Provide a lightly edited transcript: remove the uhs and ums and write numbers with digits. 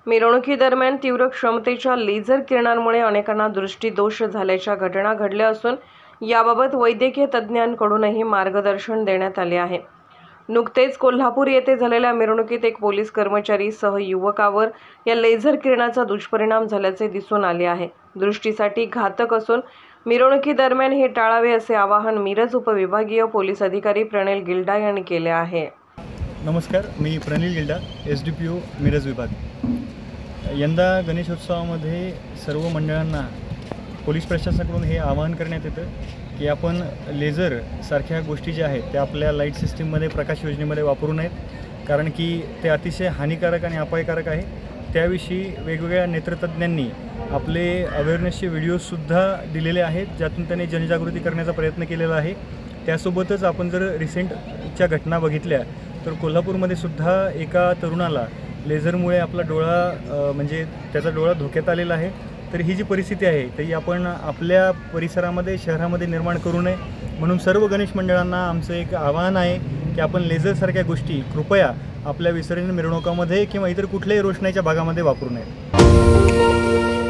मिरवणुकीदरम्यान तीव्र क्षमतेच्या लेझर किरणांमुळे अनेकांना दृष्टीदोष झाल्याच्या घटना घडल्या असून याबाबत वैद्यकीय तज्ज्ञांकडूनही मार्गदर्शन देण्यात आले आहे। नुकतेच कोल्हापूर येथे झालेल्या मिरवणुकीत एक पोलीस कर्मचारी सह युवकावर या लेझर किरणाचा दुष्परिणाम झाल्याचे दिसून आले आहे। दृष्टीसाठी घातक असून मिरवणुकीदरम्यान हे टाळावे असे आवाहन मिरज उपविभागीय पोलीस अधिकारी प्रणिल गिल्डा यांनी केले आहे। नमस्कार, मी प्रणिल गिल्डा, SDPO मिरज विभाग। यंदा गणेशोत्सवामध्ये सर्व मंडळांना पोलीस प्रशासनाकडून हे आवाहन करण्यात येतं की आपण लेझर सारख्या गोष्टी ज्या आहेत त्या आपल्या लाईट सिस्टीममध्ये, प्रकाश योजनेमध्ये वापरू नयेत, कारण की ते अतिशय हानिकारक आणि अपायकारक आहे। त्याविषयी वेगवेगळ्या नेत्रतज्ञांनी आपले अवेअरनेसचे व्हिडिओसुद्धा दिलेले आहेत, ज्यातून त्यांनी जनजागृती करण्याचा प्रयत्न केलेला आहे। त्यासोबतच आपण जर रिसेंटच्या घटना बघितल्या तर कोल्हापूरमध्ये सुद्धा एका तरुणाला लेझरमुळे आपला डोळा म्हणजे त्याचा डोळा धोक्यात आलेला आहे। तर ही जी परिस्थिती आहे ती आपण आपल्या परिसरामध्ये, शहरामध्ये निर्माण करू नये, म्हणून सर्व गणेश मंडळांना आमचं एक आवाहन आहे की आपण लेझरसारख्या गोष्टी कृपया आपल्या विसर्जन मिरवणुकामध्ये किंवा इतर कुठल्याही रोषणाईच्या भागामध्ये वापरू नये।